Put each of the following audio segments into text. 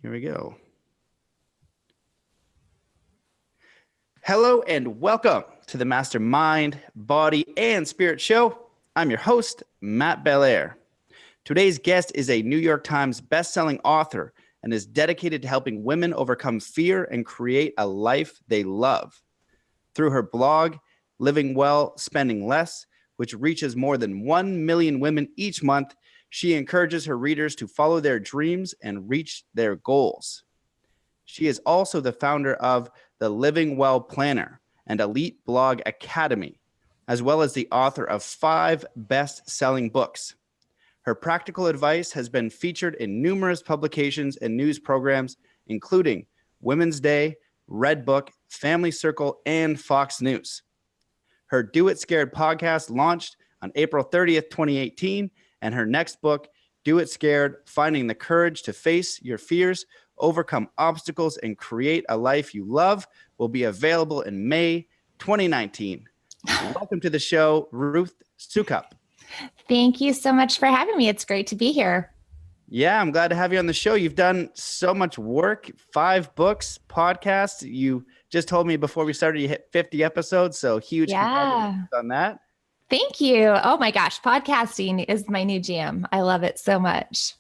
Here we go. Hello and welcome to the Mastermind, Body, and Spirit Show. I'm your host, Matt Belair. Today's guest is a New York Times bestselling author and is dedicated to helping women overcome fear and create a life they love. Through her blog, Living Well, Spending Less, which reaches more than 1 million women each month, she encourages her readers to follow their dreams and reach their goals. She is also the founder of the Living Well Planner and Elite Blog Academy, as well as the author of 5 best-selling books. Her practical advice has been featured in numerous publications and news programs, including Women's Day, Redbook, Family Circle, and Fox News. Her Do It Scared podcast launched on April 30th, 2018, and her next book, Do It Scared, Finding the Courage to Face Your Fears, Overcome Obstacles, and Create a Life You Love, will be available in May 2019. Welcome to the show, Ruth Soukup. Thank you so much for having me. It's great to be here. Yeah, I'm glad to have you on the show. You've done so much work, 5 books, podcasts. You just told me before we started you hit 50 episodes, so huge congratulations on that. Thank you. Oh my gosh, podcasting is my new jam. I love it so much.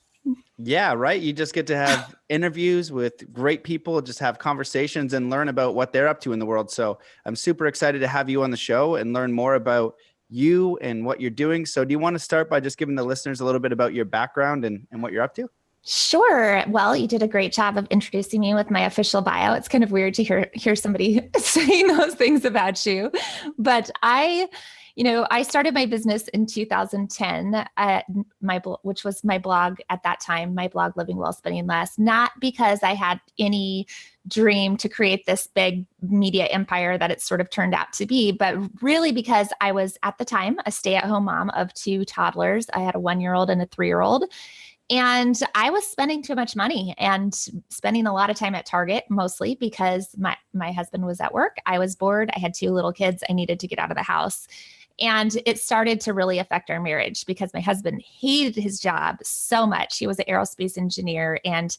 Yeah, right. You just get to have interviews with great people, just have conversations and learn about what they're up to in the world. So I'm super excited to have you on the show and learn more about you and what you're doing. So do you want to start by just giving the listeners a little bit about your background and what you're up to? Sure. Well, you did a great job of introducing me with my official bio. It's kind of weird to hear somebody saying those things about you. But I started my business in 2010 at which was my blog at that time, my blog, Living Well, Spending Less, not because I had any dream to create this big media empire that it sort of turned out to be, but really because I was at the time a stay-at-home mom of 2 toddlers. I had a 1-year-old and a 3-year-old. And I was spending too much money and spending a lot of time at Target, mostly because my husband was at work. I was bored. I had 2 little kids. I needed to get out of the house. And it started to really affect our marriage because my husband hated his job so much. He was an aerospace engineer and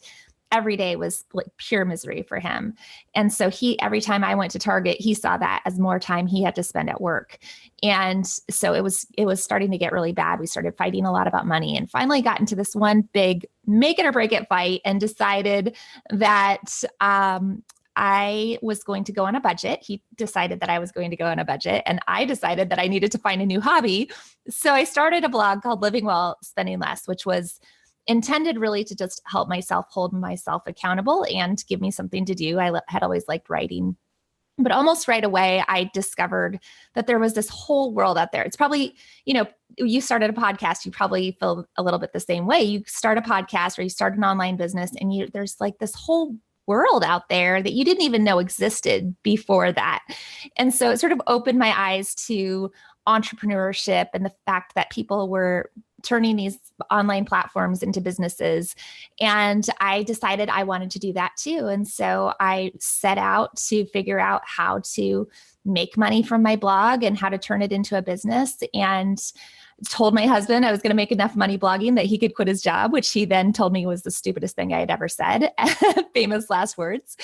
every day was like pure misery for him. And so every time I went to Target, he saw that as more time he had to spend at work. And so it was starting to get really bad. We started fighting a lot about money and finally got into this one big make it or break it fight and decided that, I was going to go on a budget. He decided that I was going to go on a budget and I decided that I needed to find a new hobby. So I started a blog called Living Well, Spending Less, which was intended really to just help myself hold myself accountable and give me something to do. I had always liked writing, but almost right away, I discovered that there was this whole world out there. It's probably, you started a podcast, you probably feel a little bit the same way. You start a podcast or you start an online business and there's like this whole world out there that you didn't even know existed before that. And so it sort of opened my eyes to entrepreneurship and the fact that people were turning these online platforms into businesses. And I decided I wanted to do that too. And so I set out to figure out how to make money from my blog and how to turn it into a business. And told my husband I was going to make enough money blogging that he could quit his job, which he then told me was the stupidest thing I had ever said. Famous last words.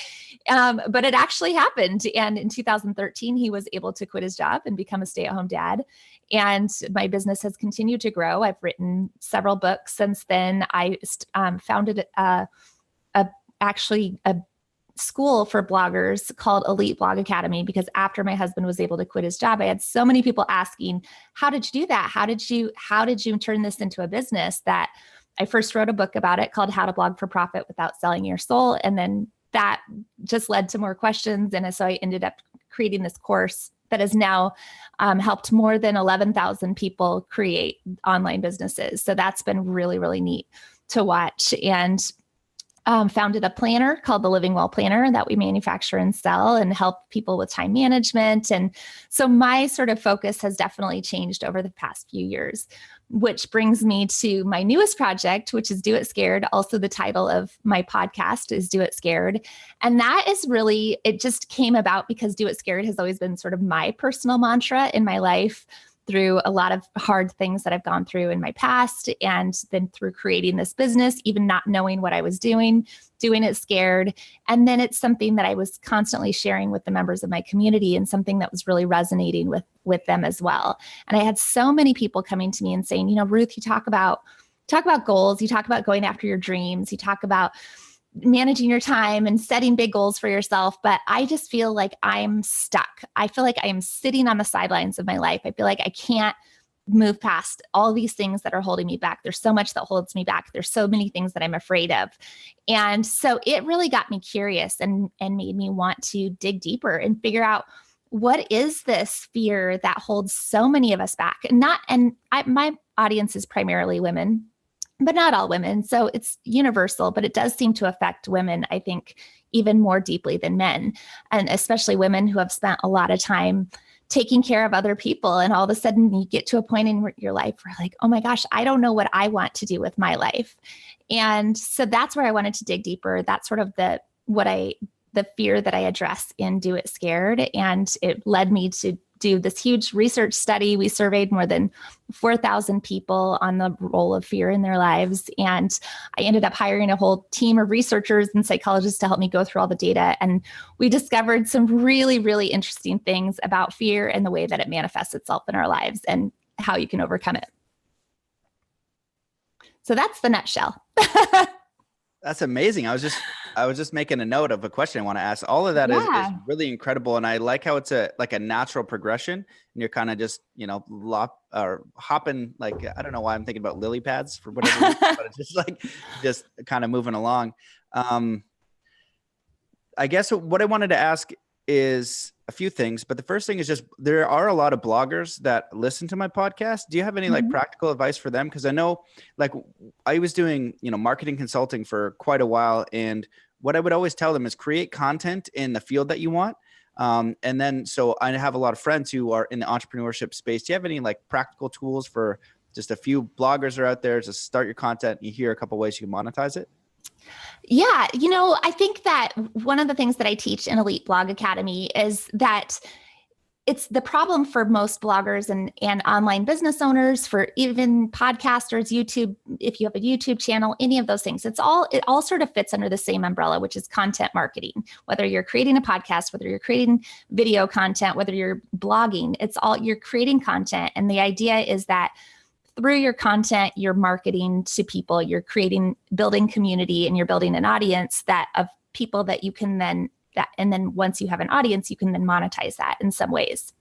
But it actually happened. And in 2013, he was able to quit his job and become a stay-at-home dad. And my business has continued to grow. I've written several books since then. I founded actually a school for bloggers called Elite Blog Academy, because after my husband was able to quit his job, I had so many people asking, how did you do that? How did you turn this into a business? That I first wrote a book about it called How to Blog for Profit Without Selling Your Soul. And then that just led to more questions. And so I ended up creating this course that has now helped more than 11,000 people create online businesses. So that's been really, really neat to watch. And founded a planner called the Living Well Planner that we manufacture and sell and help people with time management. And so my sort of focus has definitely changed over the past few years, which brings me to my newest project, which is Do It Scared. Also, the title of my podcast is Do It Scared. And that is really, it just came about because Do It Scared has always been sort of my personal mantra in my life. through a lot of hard things that I've gone through in my past, and then through creating this business, even not knowing what I was doing it scared. And then it's something that I was constantly sharing with the members of my community, and something that was really resonating with them as well. And I had so many people coming to me and saying, Ruth, you talk about goals, you talk about going after your dreams, you talk about managing your time and setting big goals for yourself. But I just feel like I'm stuck. I feel like I am sitting on the sidelines of my life. I feel like I can't move past all these things that are holding me back. There's so much that holds me back. There's so many things that I'm afraid of. And so it really got me curious and made me want to dig deeper and figure out, what is this fear that holds so many of us back? My audience is primarily women, but not all women. So it's universal, but it does seem to affect women, I think, even more deeply than men, and especially women who have spent a lot of time taking care of other people. And all of a sudden you get to a point in your life where like, oh my gosh, I don't know what I want to do with my life. And so that's where I wanted to dig deeper. That's sort of the fear that I address in Do It Scared. And it led me to do this huge research study. We surveyed more than 4,000 people on the role of fear in their lives. And I ended up hiring a whole team of researchers and psychologists to help me go through all the data. And we discovered some really, really interesting things about fear and the way that it manifests itself in our lives and how you can overcome it. So that's the nutshell. That's amazing. I was just making a note of a question I want to ask. All of that is really incredible. And I like how it's a natural progression, and you're kind of just, hopping, like, I don't know why I'm thinking about lily pads for whatever reason, but it's just kind of moving along. I guess what I wanted to ask is a few things, but the first thing is just, there are a lot of bloggers that listen to my podcast. Do you have any practical advice for them? Because I know, I was doing, marketing consulting for quite a while, and what I would always tell them is create content in the field that you want. And then, so I have a lot of friends who are in the entrepreneurship space. Do you have any practical tools for just a few bloggers are out there to start your content? You hear a couple ways you can monetize it? Yeah. I think that one of the things that I teach in Elite Blog Academy is that it's the problem for most bloggers and online business owners, for even podcasters, YouTube, if you have a YouTube channel, any of those things, it all sort of fits under the same umbrella, which is content marketing. Whether you're creating a podcast, whether you're creating video content, whether you're blogging, you're creating content. And the idea is that through your content, you're marketing to people, you're building community, and you're building an audience of people that you can then, and then once you have an audience, you can then monetize that in some ways.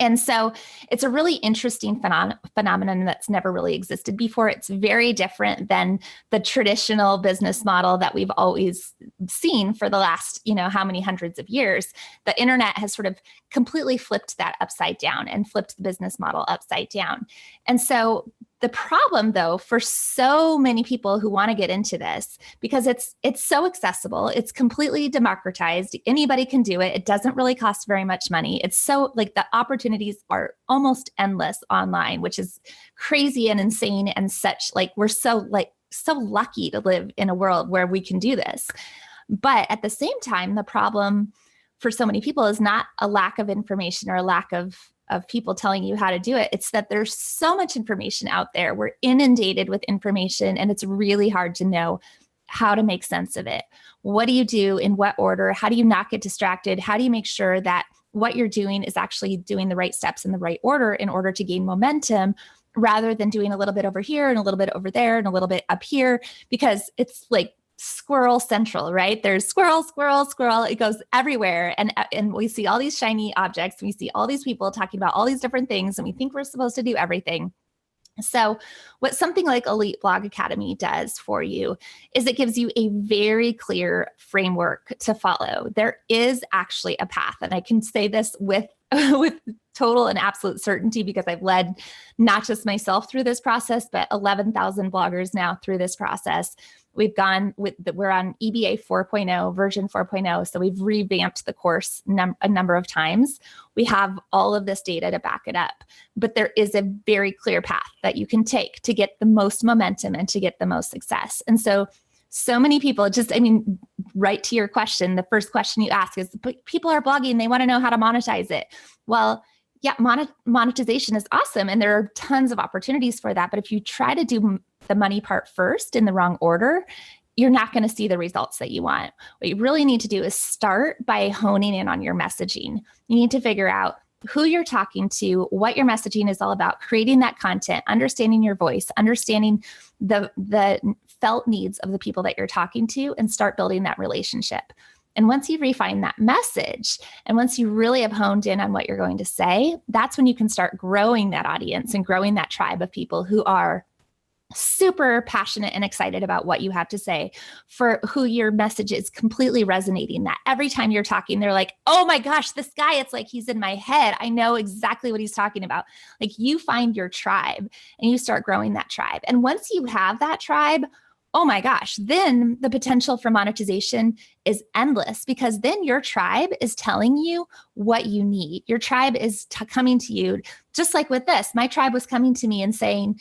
And so it's a really interesting phenomenon that's never really existed before. It's very different than the traditional business model that we've always seen for the last, how many hundreds of years. The internet has sort of completely flipped that upside down and flipped the business model upside down. And so the problem, though, for so many people who want to get into this, because it's so accessible, it's completely democratized, anybody can do it. It doesn't really cost very much money. It's so the opportunities are almost endless online, which is crazy and insane, and such we're so lucky to live in a world where we can do this. But at the same time, the problem for so many people is not a lack of information or a lack of people telling you how to do it. It's that there's so much information out there. We're inundated with information, and it's really hard to know how to make sense of it. What do you do? In what order? How do you not get distracted? How do you make sure that what you're doing is actually doing the right steps in the right order in order to gain momentum, rather than doing a little bit over here and a little bit over there and a little bit up here? Because it's squirrel central, right? There's squirrel, squirrel, squirrel. It goes everywhere. And we see all these shiny objects. We see all these people talking about all these different things, and we think we're supposed to do everything. So what something like Elite Blog Academy does for you is it gives you a very clear framework to follow. There is actually a path, and I can say this with total and absolute certainty, because I've led not just myself through this process, but 11,000 bloggers now through this process. We're on EBA 4.0, version 4.0. So we've revamped the course a number of times. We have all of this data to back it up, but there is a very clear path that you can take to get the most momentum and to get the most success. And so many people right to your question, the first question you ask is, people are blogging, they want to know how to monetize it. Well, yeah, monetization is awesome. And there are tons of opportunities for that. But if you try to do the money part first in the wrong order, you're not going to see the results that you want. What you really need to do is start by honing in on your messaging. You need to figure out who you're talking to, what your messaging is all about, creating that content, understanding your voice, understanding the felt needs of the people that you're talking to, and start building that relationship. And once you refine that message, and once you really have honed in on what you're going to say, that's when you can start growing that audience and growing that tribe of people who are super passionate and excited about what you have to say, for who your message is completely resonating, that every time you're talking, they're like, oh my gosh, this guy, it's like he's in my head. I know exactly what he's talking about. Like, you find your tribe and you start growing that tribe. And once you have that tribe, oh my gosh, then the potential for monetization is endless, because then your tribe is telling you what you need. Your tribe is coming to you, just like with this. My tribe was coming to me and saying,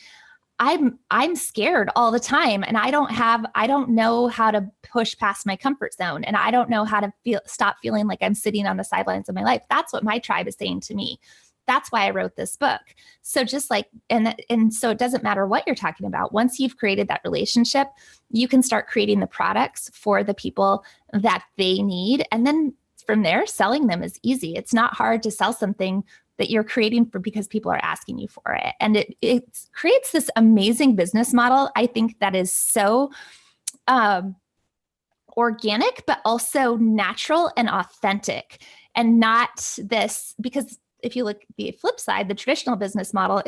I'm scared all the time, and I don't know how to push past my comfort zone, and I don't know how to stop feeling like I'm sitting on the sidelines of my life. That's what my tribe is saying to me. That's why I wrote this book. So just like, and so it doesn't matter what you're talking about. Once you've created that relationship, you can start creating the products for the people that they need. And then from there, selling them is easy. It's not hard to sell something that you're creating for because people are asking you for it. And it creates this amazing business model, I think, that is so organic, but also natural and authentic, and not this, because if you look at the flip side, the traditional business model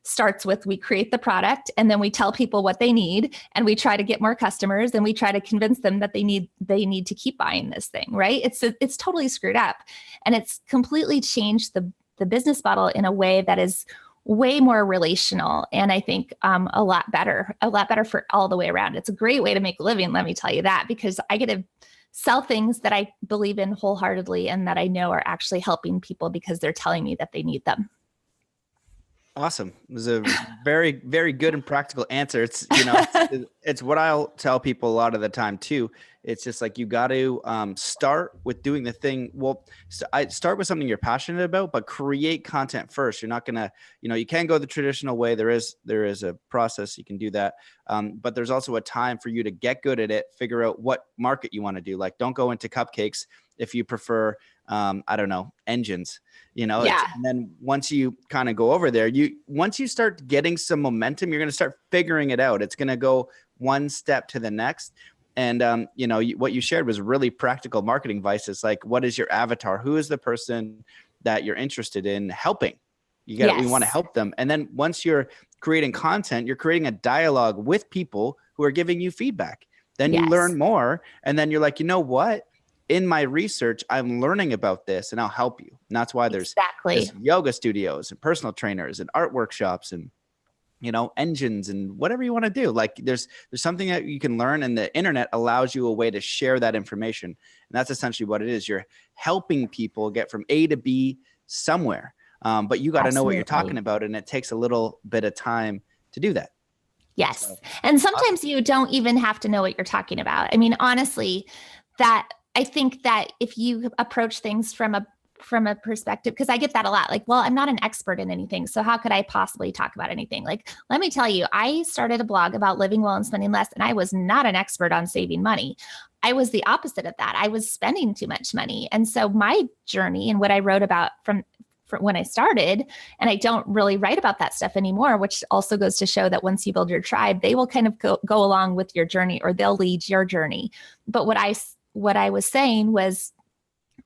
starts with, we create the product and then we tell people what they need, and we try to get more customers, and we try to convince them that they need to keep buying this thing, right? It's totally screwed up, and it's completely changed the business model in a way that is way more relational, and I think a lot better for all the way around. It's a great way to make a living, let me tell you that, because I get to sell things that I believe in wholeheartedly and that I know are actually helping people because they're telling me that they need them. Awesome. It was a very, very good and practical answer. It's, it's what I'll tell people a lot of the time too. It's just like, you got to start with doing the thing. Well, I start with something you're passionate about, but create content first. You're not going to, you can go the traditional way. There is a process. You can do that. But there's also a time for you to get good at it, figure out what market you want to do. Like, don't go into cupcakes if you prefer, I don't know, engines, Yeah. And then once you kind of go over there, once you start getting some momentum, you're going to start figuring it out. It's going to go one step to the next. And, what you shared was really practical marketing advice. It's like, what is your avatar? Who is the person that you're interested in helping? We want to help them. And then once you're creating content, you're creating a dialogue with people who are giving you feedback. Then you learn more. And then you're like, you know what? In my research, I'm learning about this, and I'll help you. And that's why there's yoga studios and personal trainers and art workshops and, engines and whatever you want to do. Like, there's something that you can learn, and the internet allows you a way to share that information. And that's essentially what it is. You're helping people get from A to B somewhere. But you got to know what you're talking about, and it takes a little bit of time to do that. Yes. So, and sometimes you don't even have to know what you're talking about. I mean, honestly, I think that if you approach things from a perspective, because I get that a lot, like, well, I'm not an expert in anything, so how could I possibly talk about anything? Like, let me tell you, I started a blog about living well and spending less, and I was not an expert on saving money. I was the opposite of that. I was spending too much money. And so my journey and what I wrote about from when I started, and I don't really write about that stuff anymore, which also goes to show that once you build your tribe, they will kind of go along with your journey, or they'll lead your journey. But what I was saying was,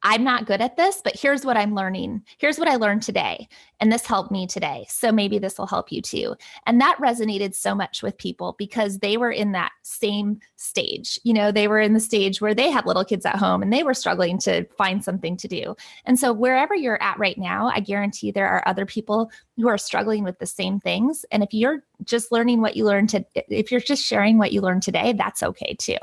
I'm not good at this, but here's what I'm learning. Here's what I learned today. And this helped me today. So maybe this will help you too. And that resonated so much with people because they were in that same stage. They were in the stage where they had little kids at home and they were struggling to find something to do. And so wherever you're at right now, I guarantee there are other people who are struggling with the same things. And if you're just learning what you learned if you're just sharing what you learned today, that's okay too.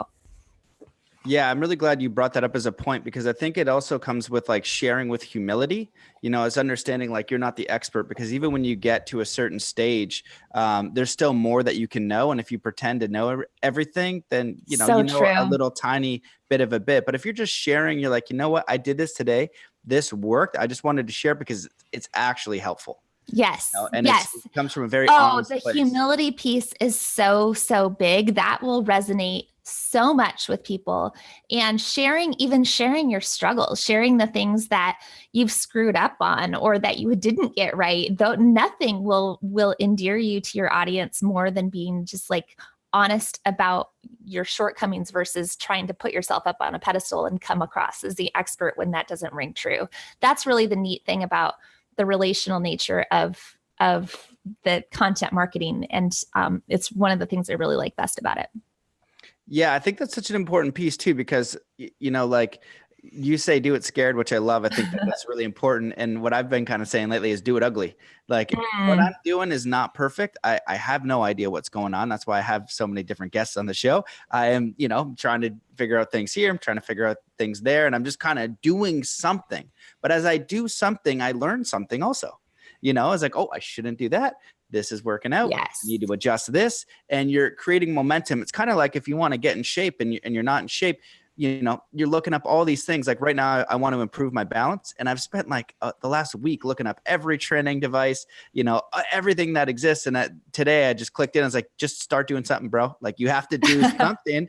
Yeah, I'm really glad you brought that up as a point, because I think it also comes with like sharing with humility, as understanding like you're not the expert, because even when you get to a certain stage, there's still more that you can know. And if you pretend to know everything, then, you know a little tiny bit of a bit. But if you're just sharing, you're like, you know what, I did this today. this worked. I just wanted to share because it's actually helpful. Yes. And Yes. it comes from a very Oh, honest the place. humility piece is so, so big. That will resonate so much with people. And even sharing your struggles, sharing the things that you've screwed up on or that you didn't get right, though nothing will endear you to your audience more than being just like honest about your shortcomings versus trying to put yourself up on a pedestal and come across as the expert when that doesn't ring true. That's really the neat thing about the relational nature of the content marketing. And it's one of the things I really like best about it. Yeah, I think that's such an important piece too, because, like you say, do it scared, which I love. I think that's really important. And what I've been kind of saying lately is do it ugly. Like what I'm doing is not perfect. I have no idea what's going on. That's why I have so many different guests on the show. I am, trying to figure out things here. I'm trying to figure out things there. And I'm just kind of doing something. But as I do something, I learn something also. It's like, oh, I shouldn't do that. This is working out. Yes. You need to adjust this, and you're creating momentum. It's kind of like if you want to get in shape and you're not in shape, you're looking up all these things. Like right now, I want to improve my balance, and I've spent like the last week looking up every training device, everything that exists. And today I just clicked in. I was like, just start doing something, bro. Like you have to do something,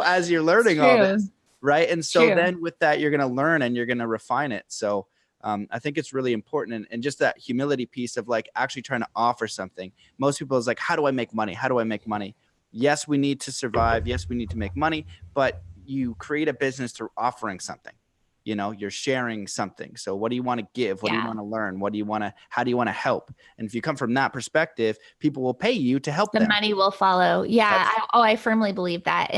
as you're learning all this, right? And so then with that, you're going to learn and you're going to refine it. So I think it's really important. And just that humility piece of like actually trying to offer something. Most people is like, how do I make money? How do I make money? Yes, we need to survive. Yes, we need to make money, but you create a business through offering something. You're sharing something. So what do you want to give? What do you want to learn? How do you want to help? And if you come from that perspective, people will pay you to help them. The money will follow. Yeah. I firmly believe that.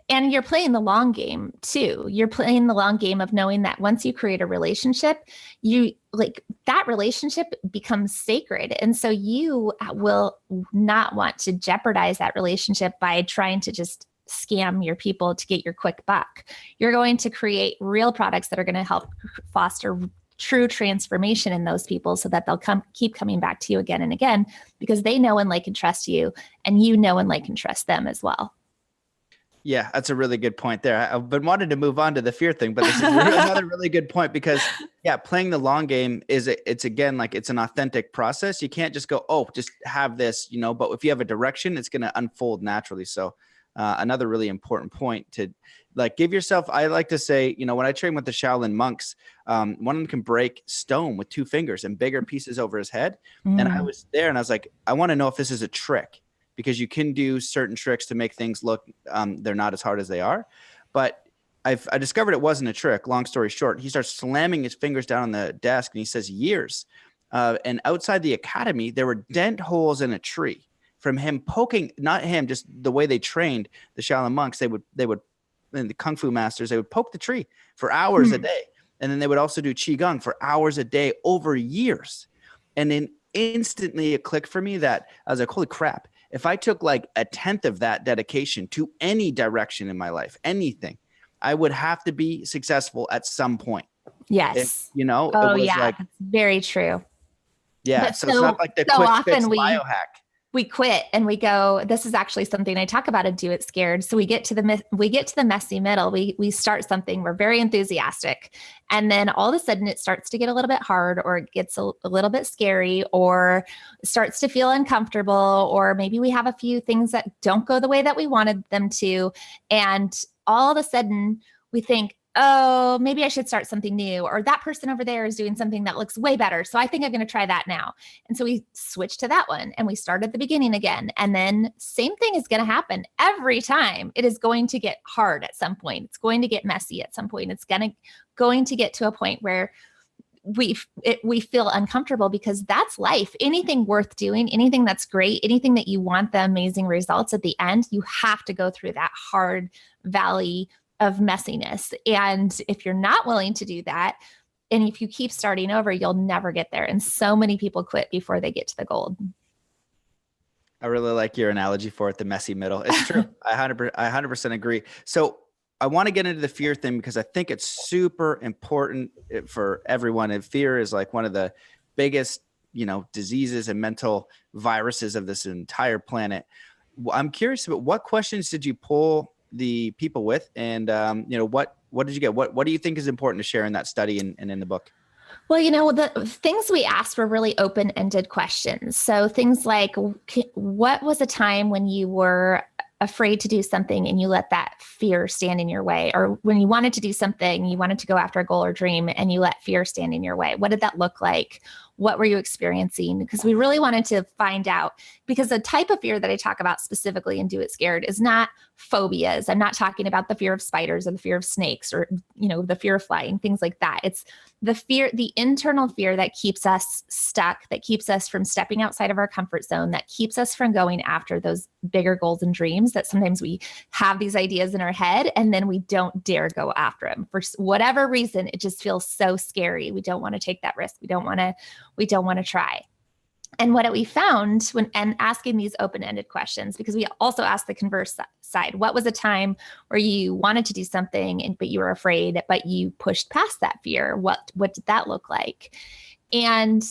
And you're playing the long game too. You're playing the long game of knowing that once you create a relationship, that relationship becomes sacred. And so you will not want to jeopardize that relationship by trying to just scam your people to get your quick buck. You're going to create real products that are going to help foster true transformation in those people so that they'll keep coming back to you again and again because they know and like and trust you, and you know and like and trust them as well. Yeah, that's a really good point there. I've been wanting to move on to the fear thing, but this is another really good point because playing the long game it's again, like it's an authentic process. You can't just go, oh, just have this, but if you have a direction, it's going to unfold naturally. So another really important point to like give yourself, I like to say, when I train with the Shaolin monks, one of them can break stone with 2 fingers and bigger pieces over his head. And I was there and I was like, I want to know if this is a trick. Because you can do certain tricks to make things look, they're not as hard as they are. But I discovered it wasn't a trick. Long story short, he starts slamming his fingers down on the desk and he says years. And outside the academy, there were dent holes in a tree from him poking, not him, just the way they trained the Shaolin monks. They would, and the Kung Fu masters, they would poke the tree for hours a day. And then they would also do Qigong for hours a day over years. And then instantly it clicked for me that I was like, holy crap. If I took like a 1/10 of that dedication to any direction in my life, anything, I would have to be successful at some point. Yes. It was that's very true. Yeah. But so it's not like the quick fix biohack. We quit and we go, this is actually something I talk about and do it scared. So we get to the messy middle. We start something, we're very enthusiastic. And then all of a sudden it starts to get a little bit hard, or it gets a little bit scary, or starts to feel uncomfortable, or maybe we have a few things that don't go the way that we wanted them to. And all of a sudden we think, oh, maybe I should start something new, or that person over there is doing something that looks way better. So I think I'm going to try that now. And so we switch to that one and we start at the beginning again. And then same thing is going to happen every time. It is going to get hard at some point. It's going to get messy at some point. It's going to get to a point where we feel uncomfortable, because that's life. Anything worth doing, anything that's great, anything that you want the amazing results at the end, you have to go through that hard valley of messiness. And if you're not willing to do that, and if you keep starting over, you'll never get there. And so many people quit before they get to the gold. I really like your analogy for it, the messy middle. It's true. I 100% agree. So I want to get into the fear thing because I think it's super important for everyone. And fear is like one of the biggest, diseases and mental viruses of this entire planet. I'm curious about what questions did you pull the people with, and what What did you get? What do you think is important to share in that study and in the book? Well, the things we asked were really open-ended questions. So things like, what was a time when you were afraid to do something and you let that fear stand in your way? Or when you wanted to do something, you wanted to go after a goal or dream and you let fear stand in your way? What did that look like? What were you experiencing? Because we really wanted to find out, because the type of fear that I talk about specifically in Do It Scared is not phobias. I'm not talking about the fear of spiders or the fear of snakes or, the fear of flying, things like that. It's the fear, the internal fear that keeps us stuck, that keeps us from stepping outside of our comfort zone, that keeps us from going after those bigger goals and dreams, that sometimes we have these ideas in our head and then we don't dare go after them. For whatever reason, it just feels so scary. We don't want to take that risk. We don't want to try. And what we found when asking these open-ended questions, because we also asked the converse side, what was a time where you wanted to do something but you were afraid, but you pushed past that fear? What did that look like? And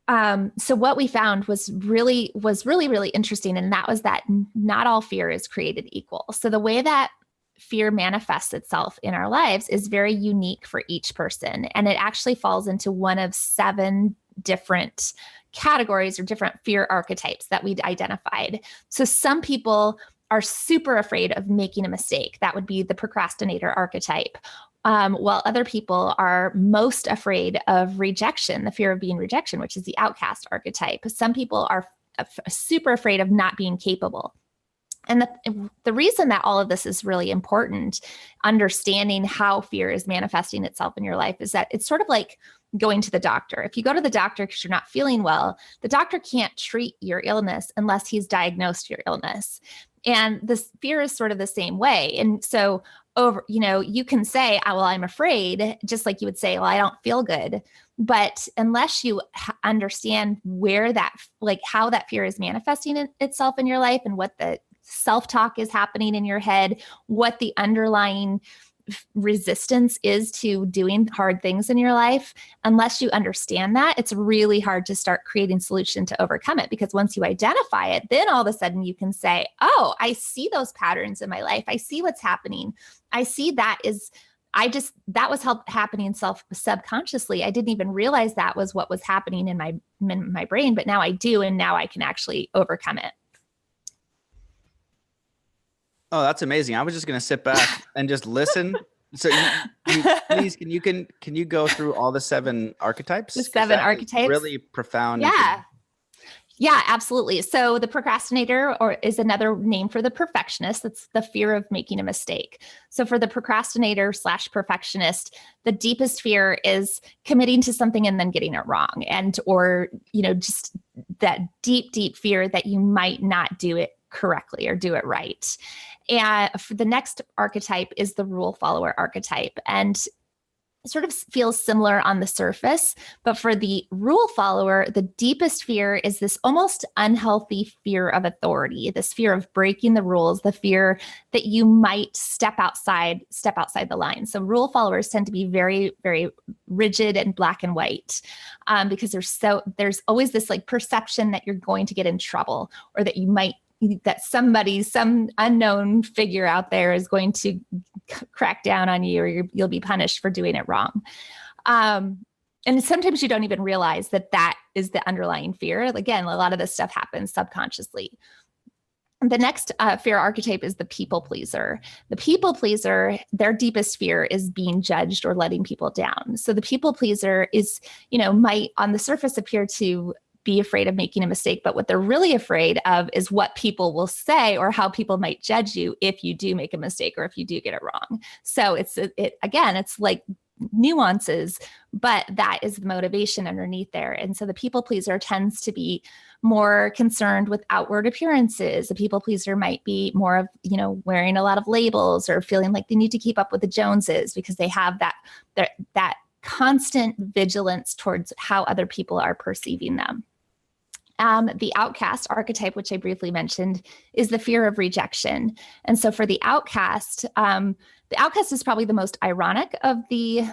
so what we found was really, really interesting. And that was that not all fear is created equal. So the way that fear manifests itself in our lives is very unique for each person. And it actually falls into one of 7 different categories or different fear archetypes that we'd identified. So some people are super afraid of making a mistake. That would be the procrastinator archetype. While other people are most afraid of rejection, the fear of being rejection, which is the outcast archetype. Some people are super afraid of not being capable. And the reason that all of this is really important, understanding how fear is manifesting itself in your life, is that it's sort of like going to the doctor. If you go to the doctor because you're not feeling well, the doctor can't treat your illness unless he's diagnosed your illness. And this fear is sort of the same way. And so you can say, oh, well, I'm afraid, just like you would say, well, I don't feel good. But unless you understand where that, how that fear is manifesting itself in your life and what the self-talk is happening in your head, what the underlying resistance is to doing hard things in your life, unless you understand that, it's really hard to start creating solution to overcome it. Because once you identify it, then all of a sudden you can say, oh, I see those patterns in my life. I see what's happening. I see that was happening subconsciously. I didn't even realize that was what was happening in my brain, but now I do. And now I can actually overcome it. Oh, that's amazing. I was just going to sit back and just listen. So please, can you go through all the 7 archetypes? The 7 archetypes. Really profound. Yeah. Yeah, absolutely. So the procrastinator is another name for the perfectionist. That's the fear of making a mistake. So for the procrastinator / perfectionist, the deepest fear is committing to something and then getting it wrong. Or just that deep fear that you might not do it correctly or do it right. And for the next archetype is the rule follower archetype. And it sort of feels similar on the surface, but for the rule follower, the deepest fear is this almost unhealthy fear of authority, this fear of breaking the rules, the fear that you might step outside the line. So rule followers tend to be very, very rigid and black and white, because there's always this perception that you're going to get in trouble, or that some unknown figure out there is going to crack down on you, or you'll be punished for doing it wrong. And sometimes you don't even realize that is the underlying fear. Again, a lot of this stuff happens subconsciously. The next fear archetype is the people pleaser. The people pleaser, their deepest fear is being judged or letting people down. So the people pleaser might on the surface appear to be afraid of making a mistake, but what they're really afraid of is what people will say or how people might judge you if you do make a mistake or if you do get it wrong. So it's like nuances, but that is the motivation underneath there. And so the people pleaser tends to be more concerned with outward appearances. The people pleaser might be more of, wearing a lot of labels or feeling like they need to keep up with the Joneses because they have that constant vigilance towards how other people are perceiving them. The outcast archetype, which I briefly mentioned, is the fear of rejection. And so for the outcast, The outcast is probably the most ironic of the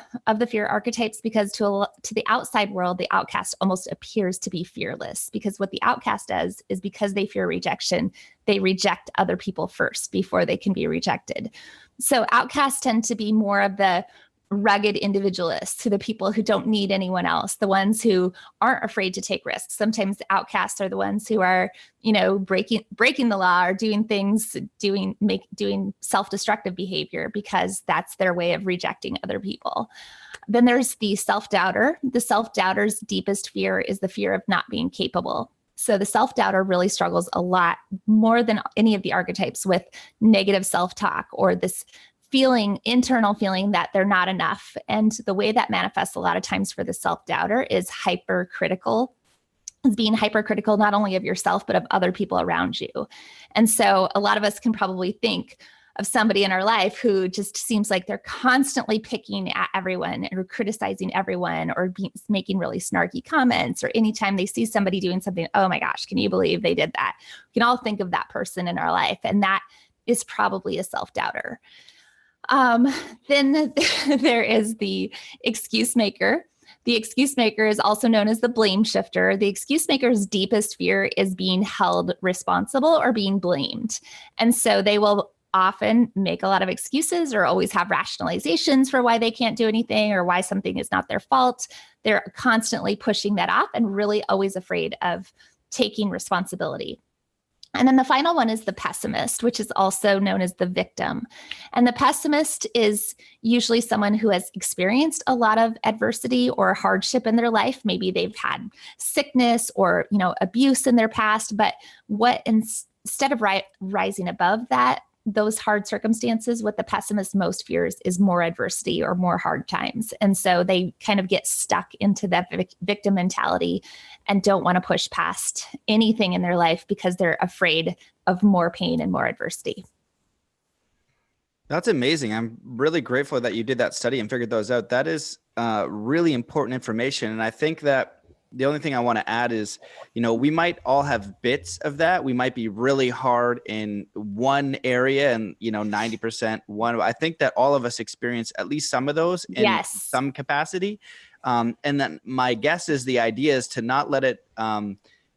fear archetypes, because to the outside world, the outcast almost appears to be fearless, because what the outcast does is, because they fear rejection, they reject other people first before they can be rejected. So outcasts tend to be more of the rugged individualists, to the people who don't need anyone else, the ones who aren't afraid to take risks. Sometimes the outcasts are the ones who are, breaking the law, or doing self-destructive behavior, because that's their way of rejecting other people. Then there's the self-doubter. The self-doubter's deepest fear is the fear of not being capable. So the self-doubter really struggles a lot more than any of the archetypes with negative self-talk, or this internal feeling that they're not enough. And the way that manifests a lot of times for the self-doubter is hypercritical. It's being hypercritical not only of yourself, but of other people around you. And so a lot of us can probably think of somebody in our life who just seems like they're constantly picking at everyone, or criticizing everyone, or making really snarky comments, or anytime they see somebody doing something, oh my gosh, can you believe they did that? We can all think of that person in our life. And that is probably a self-doubter. Then there is the excuse maker. The excuse maker is also known as the blame shifter. The excuse maker's deepest fear is being held responsible or being blamed. And so they will often make a lot of excuses, or always have rationalizations for why they can't do anything, or why something is not their fault. They're constantly pushing that off, and really always afraid of taking responsibility. And then the final one is the pessimist, which is also known as the victim. And the pessimist is usually someone who has experienced a lot of adversity or hardship in their life. Maybe they've had sickness or, abuse in their past, but instead of rising above those hard circumstances, what the pessimist most fears is more adversity or more hard times. And so they kind of get stuck into that victim mentality and don't want to push past anything in their life, because they're afraid of more pain and more adversity. That's amazing. I'm really grateful that you did that study and figured those out. That is really important information. And I think that the only thing I want to add is, we might all have bits of that. We might be really hard in one area and, 90% one. I think that all of us experience at least some of those in some capacity. And then my guess is the idea is to not let it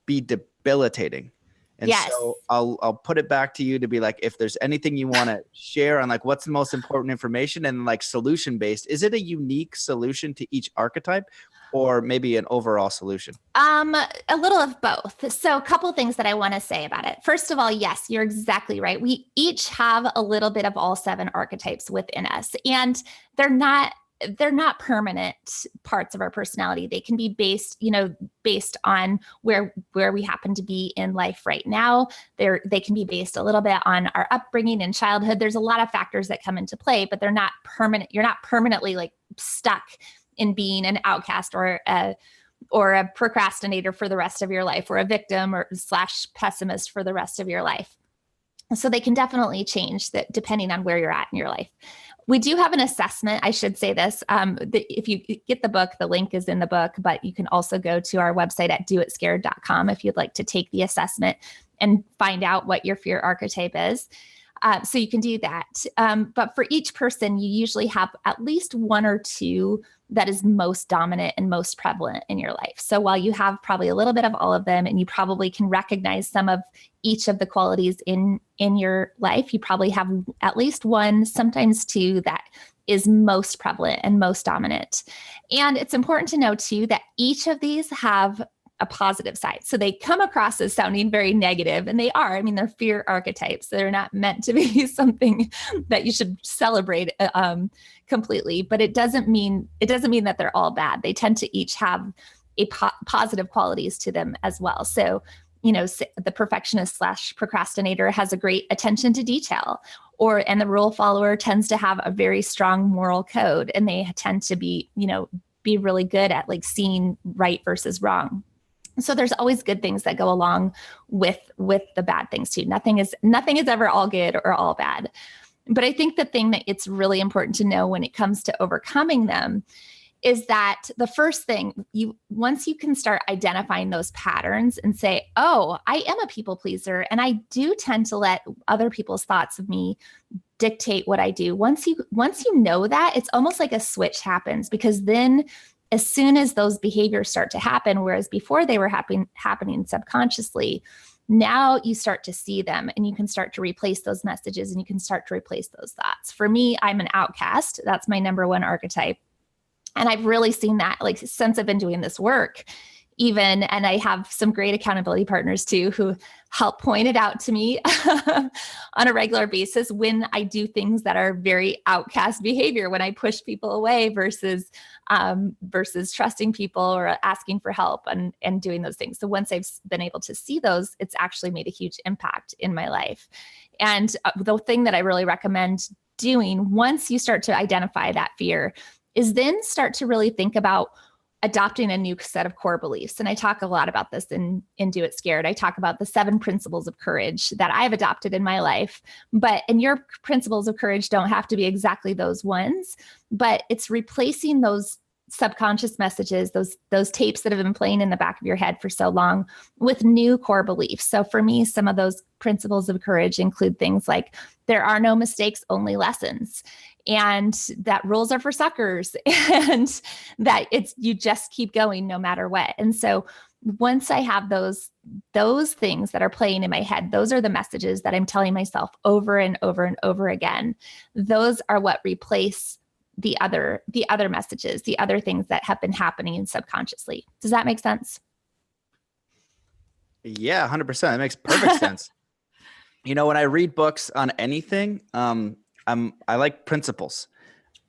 be debilitating. And so I'll put it back to you to be like, if there's anything you want to share on like what's the most important information, and like solution based, is it a unique solution to each archetype, or maybe an overall solution? A little of both. So a couple of things that I want to say about it. First of all, yes, you're exactly right. We each have a little bit of all 7 archetypes within us, and they're not permanent parts of our personality. They can be based on where we happen to be in life right now. They can be based a little bit on our upbringing and childhood. There's a lot of factors that come into play, but they're not permanent. You're not permanently like stuck in being an outcast or a procrastinator for the rest of your life, or a victim or / pessimist for the rest of your life. So they can definitely change that depending on where you're at in your life. We do have an assessment. I should say this. If you get the book, the link is in the book, but you can also go to our website at doitscared.com if you'd like to take the assessment and find out what your fear archetype is. So you can do that. But for each person, you usually have at least 1 or 2 that is most dominant and most prevalent in your life. So while you have probably a little bit of all of them, and you probably can recognize some of each of the qualities in your life, you probably have at least 1, sometimes 2, that is most prevalent and most dominant. And it's important to know too that each of these have a positive side. So they come across as sounding very negative, and they are. I mean, they're fear archetypes. They're not meant to be something that you should celebrate completely, but it doesn't mean that they're all bad. They tend to each have a positive qualities to them as well. So, the perfectionist / procrastinator has a great attention to detail, and the rule follower tends to have a very strong moral code, and they tend to be really good at like seeing right versus wrong. So there's always good things that go along with the bad things too. Nothing is ever all good or all bad. But I think the thing that it's really important to know when it comes to overcoming them is that the first thing once you can start identifying those patterns and say, oh, I am a people pleaser, and I do tend to let other people's thoughts of me dictate what I do. Once you know that, it's almost like a switch happens, because then as soon as those behaviors start to happen, whereas before they were happening subconsciously, now you start to see them and you can start to replace those messages and you can start to replace those thoughts. For me, I'm an outcast. That's my number one archetype. And I've really seen that, like, since I've been doing this work even, and I have some great accountability partners too, who help point it out to me on a regular basis when I do things that are very outcast behavior, when I push people away versus trusting people or asking for help and doing those things. So once I've been able to see those, it's actually made a huge impact in my life. And the thing that I really recommend doing once you start to identify that fear is then start to really think about adopting a new set of core beliefs. And I talk a lot about this in Do It Scared. I talk about the 7 principles of courage that I've adopted in my life. And your principles of courage don't have to be exactly those ones, but it's replacing those subconscious messages, those tapes that have been playing in the back of your head for so long, with new core beliefs. So for me, some of those principles of courage include things like there are no mistakes, only lessons, and that rules are for suckers, and that you just keep going no matter what. And so once I have those things that are playing in my head, those are the messages that I'm telling myself over and over and over again. Those are what replace the other messages, the other things that have been happening subconsciously. Does that make sense? Yeah, 100%. That makes perfect sense. When I read books on anything, I like principles,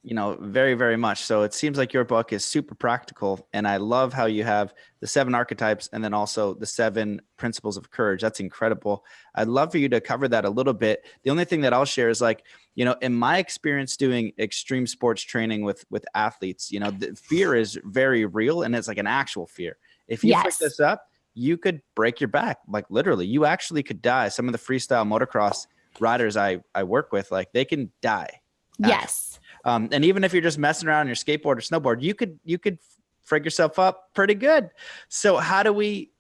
very, very much. So it seems like your book is super practical. And I love how you have the 7 archetypes and then also the 7 principles of courage. That's incredible. I'd love for you to cover that a little bit. The only thing that I'll share is, like, in my experience doing extreme sports training with athletes, the fear is very real, and it's like an actual fear. If you pick this up, you could break your back. Like, literally, you actually could die. Some of the freestyle motocross riders I work with, like, they can die. Yes. And even if you're just messing around on your skateboard or snowboard, you could frig yourself up pretty good. So how do we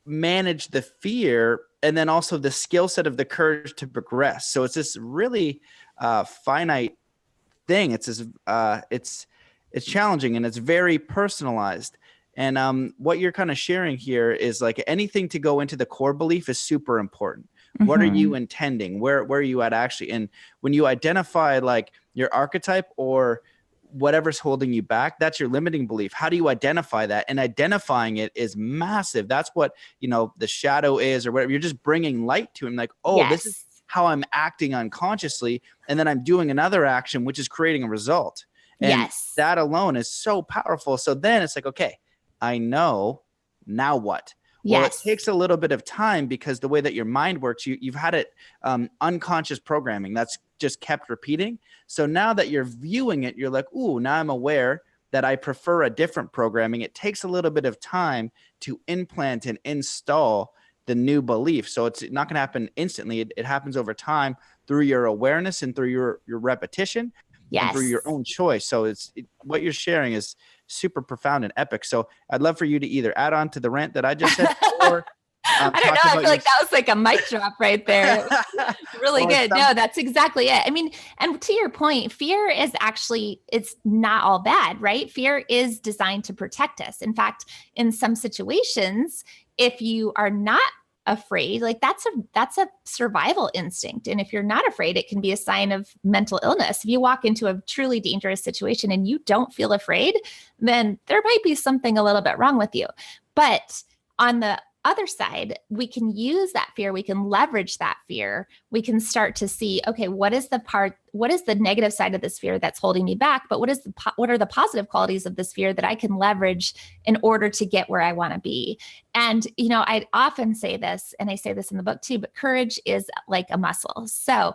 manage the fear and then also the skill set of the courage to progress? So it's this really finite thing. It's this, it's challenging, and it's very personalized. And what you're kind of sharing here is, like, anything to go into the core belief is super important. What are you intending? Where are you at actually? And when you identify, like, your archetype or whatever's holding you back, that's your limiting belief. How do you identify that? And identifying it is massive. That's what, the shadow is, or whatever. You're just bringing light to him, like, oh, this is how I'm acting unconsciously. And then I'm doing another action, which is creating a result. And that alone is so powerful. So then it's like, okay, I know, now what? Well, it takes a little bit of time, because the way that your mind works, you've had it unconscious programming that's just kept repeating. So now that you're viewing it, you're like, ooh, now I'm aware that I prefer a different programming. It takes a little bit of time to implant and install the new belief. So it's not going to happen instantly. It happens over time through your awareness and through your repetition and through your own choice. So what you're sharing is super profound and epic. So I'd love for you to either add on to the rant that I just said, or I don't know. I feel like that was like a mic drop right there. Really good. No, that's exactly it. I mean, and to your point, fear is actually, it's not all bad, right? Fear is designed to protect us. In fact, in some situations, if you are not afraid, like, that's a survival instinct. And if you're not afraid, it can be a sign of mental illness. If you walk into a truly dangerous situation and you don't feel afraid, then there might be something a little bit wrong with you. But on the other side, we can use that fear. We can leverage that fear. We can start to see, okay, what is the negative side of this fear that's holding me back? But what are the positive qualities of this fear that I can leverage in order to get where I want to be? And, I often say this, and I say this in the book too, but courage is like a muscle. So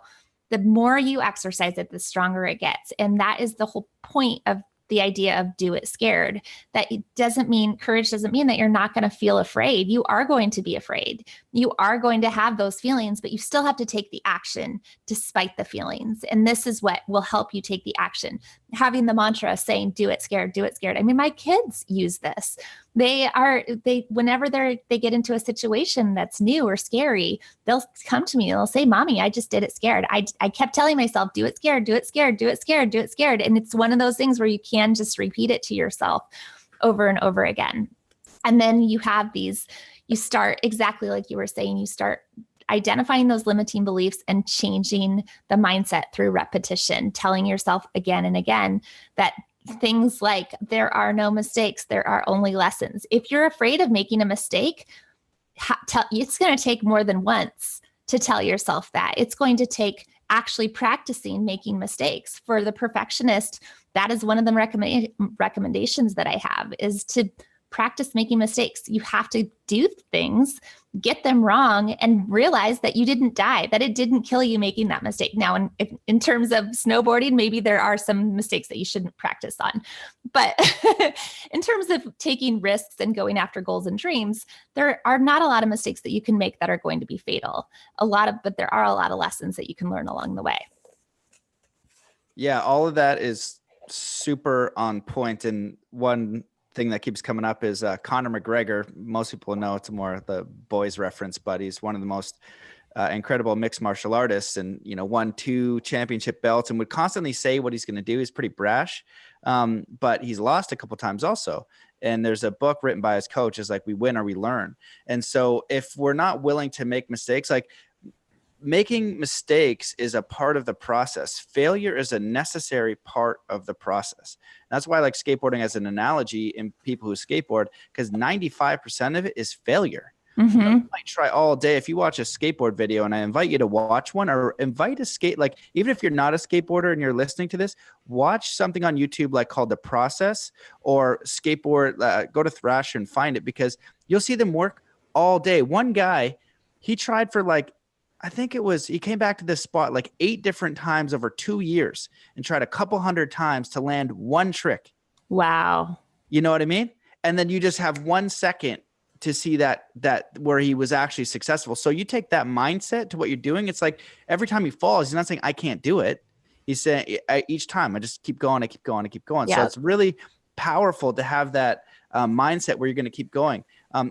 the more you exercise it, the stronger it gets. And that is the whole point of the idea of do it scared. That it doesn't mean courage doesn't mean that you're not going to feel afraid. You are going to be afraid. You are going to have those feelings, but you still have to take the action despite the feelings. And this is what will help you take the action. Having the mantra saying, do it scared, do it scared. I mean, my kids use this. Whenever they get into a situation that's new or scary, they'll come to me and they'll say, Mommy, I just did it scared. I kept telling myself, do it scared, do it scared, do it scared, do it scared. And it's one of those things where you can just repeat it to yourself over and over again. And then you start exactly like you were saying, you start identifying those limiting beliefs and changing the mindset through repetition, telling yourself again and again that things like there are no mistakes, there are only lessons. If you're afraid of making a mistake, it's going to take more than once to tell yourself that. It's going to take actually practicing making mistakes. For the perfectionist, that is one of the recommendations that I have, is to practice making mistakes. You have to do things, get them wrong, and realize that you didn't die, that it didn't kill you making that mistake. Now, in terms of snowboarding, maybe there are some mistakes that you shouldn't practice on. But in terms of taking risks and going after goals and dreams, there are not a lot of mistakes that you can make that are going to be fatal. But there are a lot of lessons that you can learn along the way. Yeah, all of that is super on point. And one thing that keeps coming up is Conor McGregor. Most people know it's more the boys reference, but he's one of the most incredible mixed martial artists, and won 2 championship belts and would constantly say what he's going to do. He's pretty brash, but he's lost a couple times also. And there's a book written by his coach, is like, we win or we learn. And so if we're not willing to make mistakes, like, making mistakes is a part of the process. Failure is a necessary part of the process. That's why I like skateboarding as an analogy in people who skateboard, because 95% of it is failure. Mm-hmm. You might try all day. If you watch a skateboard video, and I invite you to watch one, or invite a skate, like, even if you're not a skateboarder and you're listening to this, watch something on YouTube like called The Process, or skateboard, go to Thrasher and find it, because you'll see them work all day. One guy, he tried for he came back to this spot like 8 different times over 2 years and tried a couple hundred times to land one trick. Wow. You know what I mean? And then you just have 1 second to see that where he was actually successful. So you take that mindset to what you're doing. It's like every time he falls, he's not saying I can't do it. He's saying each time I just keep going, I keep going, I keep going. Yeah. So it's really powerful to have that mindset where you're going to keep going.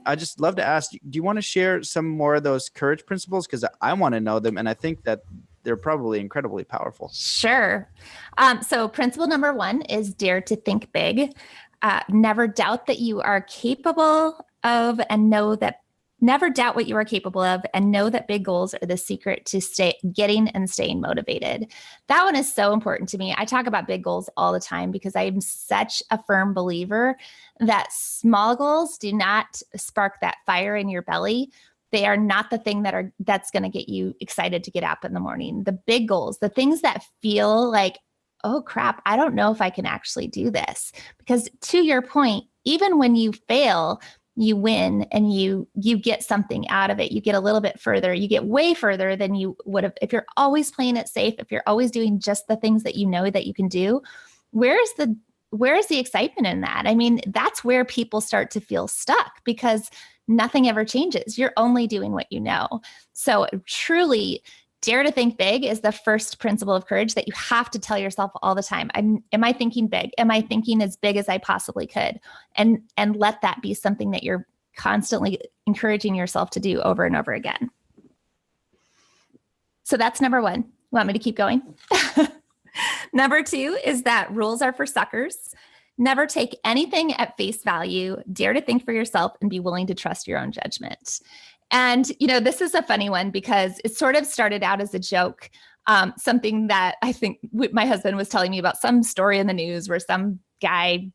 I just love to ask, do you want to share some more of those courage principles? Because I want to know them, and I think that they're probably incredibly powerful. Sure. So principle number 1 is dare to think big. Never doubt that you are capable of, and never doubt what you are capable of, and know that big goals are the secret to getting and staying motivated. That one is so important to me. I talk about big goals all the time because I'm such a firm believer that small goals do not spark that fire in your belly. They are not the thing that's going to get you excited to get up in the morning. The big goals, the things that feel like, oh crap, I don't know if I can actually do this. Because to your point, even when you fail, you win, and you get something out of it. You get a little bit further. You get way further than you would have if you're always playing it safe, if you're always doing just the things that you know that you can do. Where is the excitement in that? I mean, that's where people start to feel stuck, because nothing ever changes. You're only doing what you know. So truly, dare to think big is the first principle of courage that you have to tell yourself all the time. Am I thinking big? Am I thinking as big as I possibly could? And let that be something that you're constantly encouraging yourself to do over and over again. So that's number 1. You want me to keep going? Number 2 is that rules are for suckers. Never take anything at face value. Dare to think for yourself and be willing to trust your own judgment. And, this is a funny one because it sort of started out as a joke. Something that I think my husband was telling me about, some story in the news where some guy,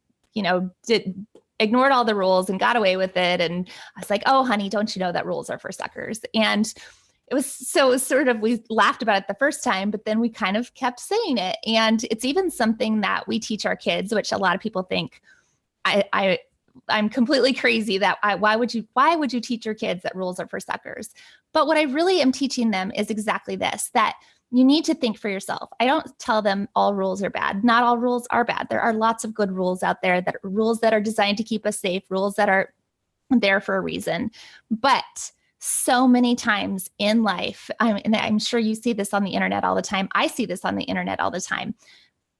ignored all the rules and got away with it. And I was like, oh, honey, don't you know that rules are for suckers? And it was sort of, we laughed about it the first time, but then we kind of kept saying it. And it's even something that we teach our kids, which a lot of people think I'm completely crazy that why would you teach your kids that rules are for suckers? But what I really am teaching them is exactly this, that You need to think for yourself. I don't tell them all rules are bad. Not all rules are bad. There are lots of good rules out there, that rules that are designed to keep us safe, rules that are there for a reason. But so many times in life, and I'm sure you see this on the internet all the time. I see this on the internet all the time.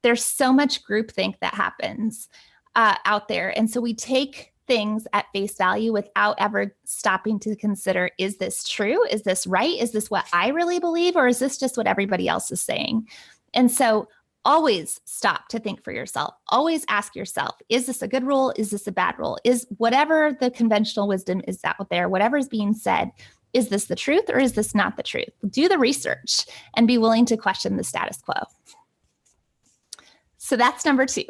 There's so much groupthink that happens out there. And so we take things at face value without ever stopping to consider, is this true? Is this right? Is this what I really believe? Or is this just what everybody else is saying? And so always stop to think for yourself. Always ask yourself, is this a good rule? Is this a bad rule? Is whatever the conventional wisdom is out there, whatever is being said, is this the truth or is this not the truth? Do the research and be willing to question the status quo. So that's number 2.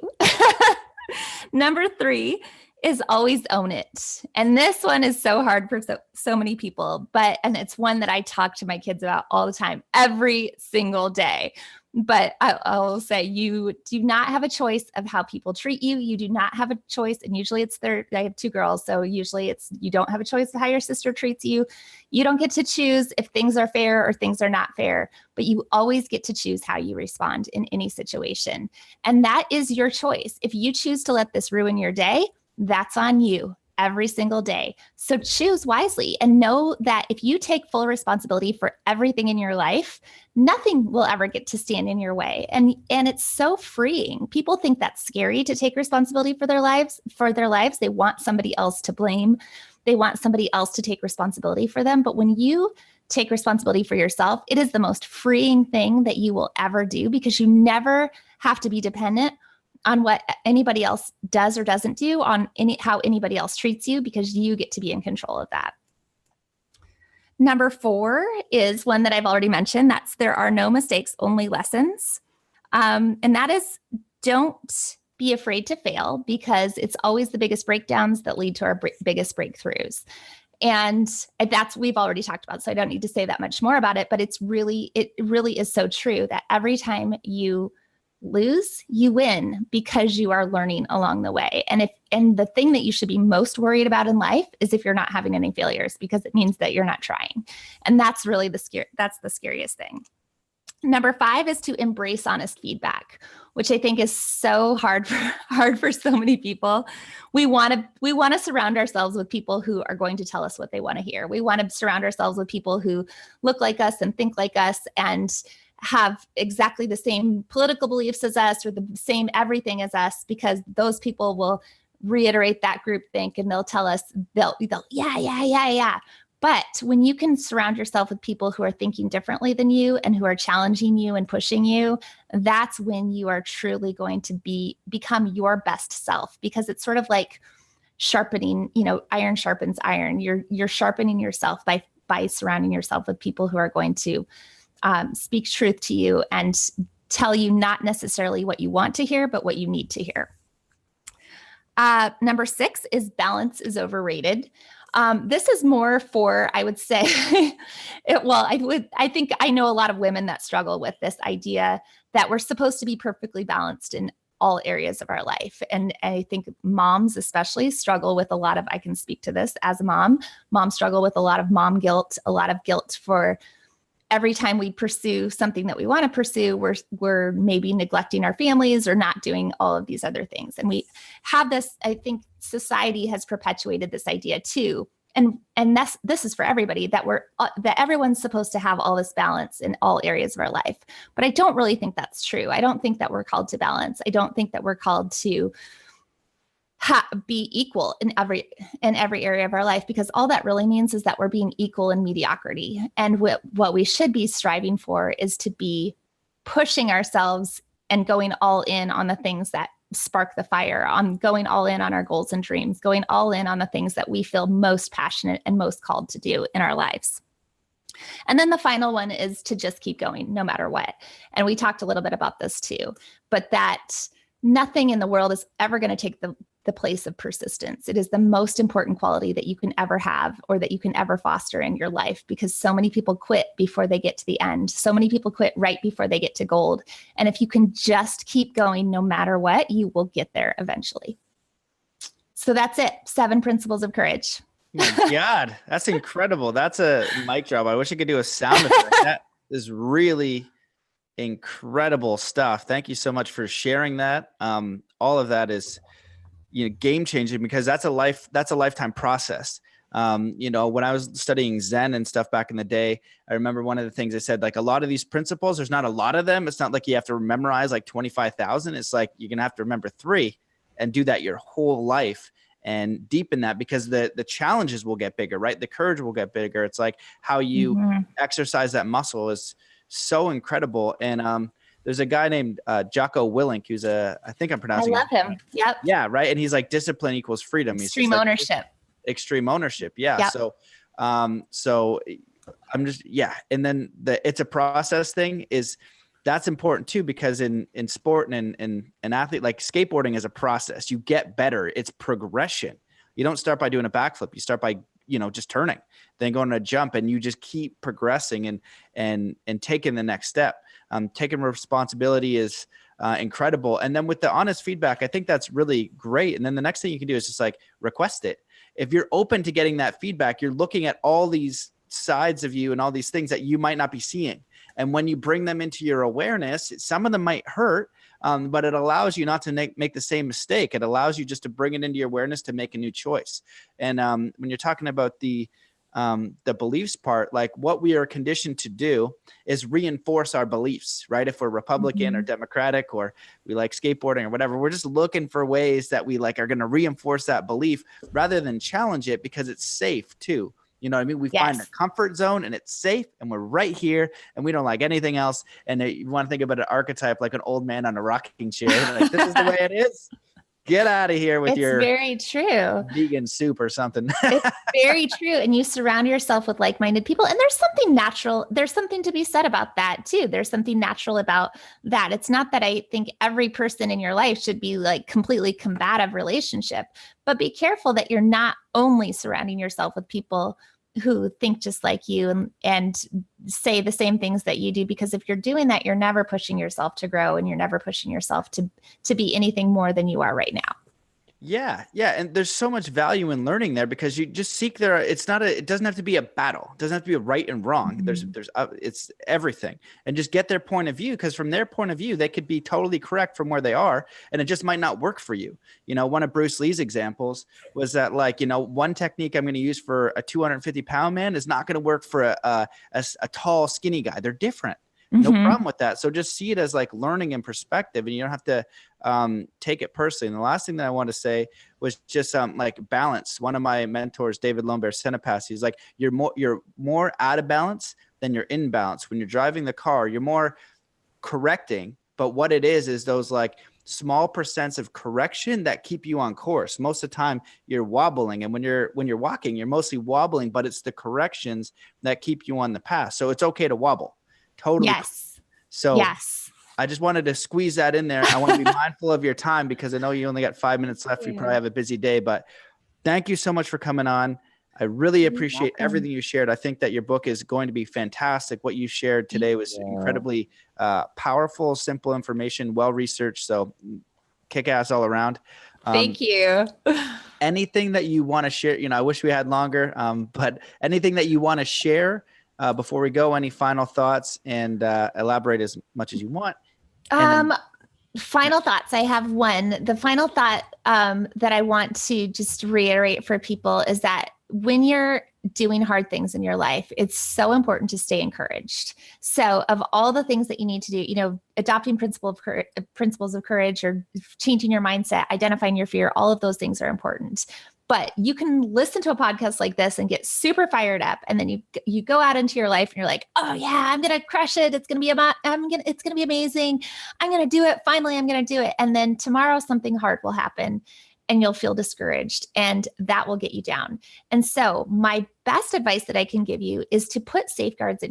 Number 3 is always own it. And this one is so hard for so many people, and it's one that I talk to my kids about all the time, every single day. But I'll say, you do not have a choice of how people treat you. You do not have a choice. And usually I have 2 girls. So usually you don't have a choice of how your sister treats you. You don't get to choose if things are fair or things are not fair, but you always get to choose how you respond in any situation. And that is your choice. If you choose to let this ruin your day, that's on you every single day. So choose wisely and know that if you take full responsibility for everything in your life, nothing will ever get to stand in your way. And it's so freeing. People think that's scary to take responsibility for their lives. They want somebody else to blame. They want somebody else to take responsibility for them. But when you take responsibility for yourself, it is the most freeing thing that you will ever do, because you never have to be dependent on what anybody else does or doesn't do, on how anybody else treats you, because you get to be in control of that. Number 4 is one that I've already mentioned. That's there are no mistakes, only lessons. And that is, don't be afraid to fail, because it's always the biggest breakdowns that lead to our biggest breakthroughs. And we've already talked about, so I don't need to say that much more about it, but it really is so true that every time you lose, you win, because you are learning along the way. And the thing that you should be most worried about in life is if you're not having any failures, because it means that you're not trying. And that's really that's the scariest thing. Number 5 is to embrace honest feedback, which I think is so hard for so many people. We want to surround ourselves with people who are going to tell us what they want to hear. We want to surround ourselves with people who look like us and think like us and have exactly the same political beliefs as us or the same everything as us, because those people will reiterate that groupthink and they'll tell us, yeah. But when you can surround yourself with people who are thinking differently than you and who are challenging you and pushing you, that's when you are truly going to become your best self, because it's sort of like sharpening, iron sharpens iron. You're sharpening yourself by surrounding yourself with people who are going to speak truth to you and tell you not necessarily what you want to hear, but what you need to hear. Number 6 is balance is overrated. This is more for, I would say, I think I know a lot of women that struggle with this idea that we're supposed to be perfectly balanced in all areas of our life. And I think moms especially struggle with I can speak to this as a mom. Moms struggle with a lot of mom guilt, a lot of guilt for every time we pursue something that we want to pursue, we're maybe neglecting our families or not doing all of these other things. And we have this, I think society has perpetuated this idea too. And this is for everybody, that everyone's supposed to have all this balance in all areas of our life. But I don't really think that's true. I don't think that we're called to balance. I don't think that we're called to be equal in every area of our life, because all that really means is that we're being equal in mediocrity. And what we should be striving for is to be pushing ourselves and going all in on the things that spark the fire, on going all in on our goals and dreams, going all in on the things that we feel most passionate and most called to do in our lives. And then the final one is to just keep going no matter what. And we talked a little bit about this too, but that nothing in the world is ever going to take the place of persistence. It is the most important quality that you can ever have, or that you can ever foster in your life, because so many people quit before they get to the end. So many people quit right before they get to gold. And if you can just keep going no matter what, you will get there eventually. So that's it. 7 principles of courage. Oh my God, that's incredible. That's a mic drop. I wish I could do a sound effect. That is really incredible stuff. Thank you so much for sharing that. All of that is, game changing, because that's a lifetime process. When I was studying Zen and stuff back in the day, I remember one of the things I said, like, a lot of these principles, there's not a lot of them. It's not like you have to memorize like 25,000. It's like, you're going to have to remember 3 and do that your whole life and deepen that, because the challenges will get bigger, right? The courage will get bigger. It's like how you exercise that muscle is so incredible. And, there's a guy named Jocko Willink, who's I think I'm pronouncing I love him. Yep. Yeah. Right. And he's like, discipline equals freedom. Extreme ownership. Extreme ownership. Yeah. Yep. So I'm just, And then it's a process thing that's important too, because in sport and in athlete, like skateboarding is a process. You get better. It's progression. You don't start by doing a backflip. You start by, just turning, then going to a jump, and you just keep progressing and taking the next step. Taking responsibility is incredible. And then with the honest feedback, I think that's really great. And then the next thing you can do is just like request it. If you're open to getting that feedback, you're looking at all these sides of you and all these things that you might not be seeing. And when you bring them into your awareness, some of them might hurt, but it allows you not to make the same mistake. It allows you just to bring it into your awareness to make a new choice. And when you're talking about the beliefs part, like what we are conditioned to do is reinforce our beliefs, right? If we're Republican or Democratic, or we like skateboarding or whatever, we're just looking for ways that we like are going to reinforce that belief rather than challenge it, because it's safe too. You know what I mean? We find a comfort zone and it's safe and we're right here and we don't like anything else. And you want to think about an archetype, like an old man on a rocking chair. Like, this is the way it is. Get out of here with your very true vegan soup or something. It's very true. And you surround yourself with like-minded people. And there's something natural. There's something to be said about that too. There's something natural about that. It's not that I think every person in your life should be like completely combative relationship, but be careful that you're not only surrounding yourself with people who think just like you and say the same things that you do, because if you're doing that, you're never pushing yourself to grow, and you're never pushing yourself to be anything more than you are right now. Yeah. And there's so much value in learning there, because you just seek it doesn't have to be a battle. It doesn't have to be a right and wrong. It's everything. And just get their point of view, because from their point of view, they could be totally correct from where they are, and it just might not work for you. One of Bruce Lee's examples was that, like, one technique I'm going to use for a 250-pound man is not going to work for a tall, skinny guy. They're different. No problem with that. So just see it as like learning and perspective, and you don't have to take it personally. And the last thing that I want to say was just like balance. One of my mentors, David Lombard Senepass, he's like, you're more out of balance than you're in balance. When you're driving the car, you're more correcting, but what it is those like small percents of correction that keep you on course. Most of the time you're wobbling, and when you're walking, you're mostly wobbling, but it's the corrections that keep you on the path. So it's okay to wobble. Totally. Yes. So yes. I just wanted to squeeze that in there. I want to be mindful of your time, because I know you only got 5 minutes left. You probably have a busy day, but thank you so much for coming on. I really appreciate everything you shared. I think that your book is going to be fantastic. What you shared today was incredibly powerful, simple information, well-researched. So kick ass all around. Thank you. Anything that you want to share, I wish we had longer, but anything that you want to share before we go, any final thoughts, and elaborate as much as you want. Final thoughts. I have one. The final thought that I want to just reiterate for people is that when you're doing hard things in your life, it's so important to stay encouraged. So of all the things that you need to do, adopting principles of courage, or changing your mindset, identifying your fear, all of those things are important. But you can listen to a podcast like this and get super fired up, and then you go out into your life and you're like, oh yeah, I'm gonna crush it. It's gonna be amazing. I'm gonna do it. Finally, I'm gonna do it. And then tomorrow something hard will happen, and you'll feel discouraged, and that will get you down. And so my best advice that I can give you is to put safeguards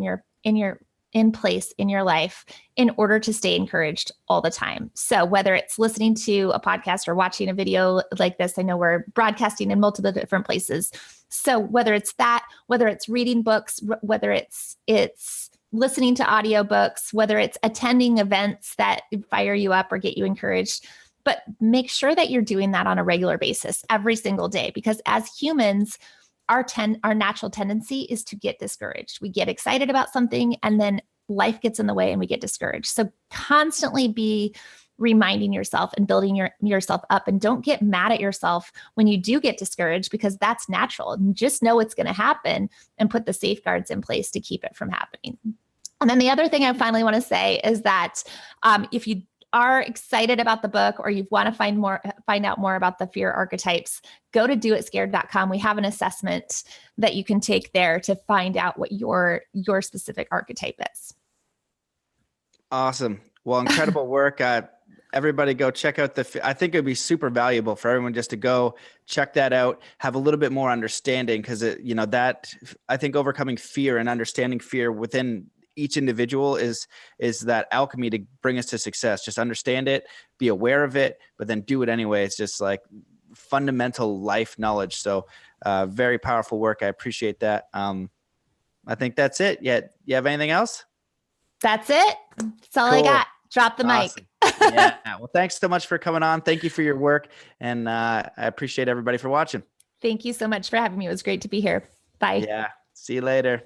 in place in your life in order to stay encouraged all the time. So whether it's listening to a podcast or watching a video like this, I know we're broadcasting in multiple different places. So whether it's that, whether it's reading books, whether it's listening to audiobooks, whether it's attending events that fire you up or get you encouraged, but make sure that you're doing that on a regular basis every single day, because as humans, our natural tendency is to get discouraged. We get excited about something, and then life gets in the way and we get discouraged. So constantly be reminding yourself and building yourself up, and don't get mad at yourself when you do get discouraged, because that's natural. And just know it's going to happen and put the safeguards in place to keep it from happening. And then the other thing I finally want to say is that if you are excited about the book, or you want to find out more about the fear archetypes, go to doitscared.com. We have an assessment that you can take there to find out what your specific archetype is. Awesome. Well, incredible work. Everybody go check out I think it'd be super valuable for everyone just to go check that out, have a little bit more understanding, because that I think overcoming fear and understanding fear within each individual is that alchemy to bring us to success. Just understand it, be aware of it, but then do it anyway. It's just like fundamental life knowledge. So very powerful work. I appreciate that. I think that's it. Yeah. You have anything else? That's it. That's all I got. Drop the mic. Yeah. Well, thanks so much for coming on. Thank you for your work. And I appreciate everybody for watching. Thank you so much for having me. It was great to be here. Bye. Yeah. See you later.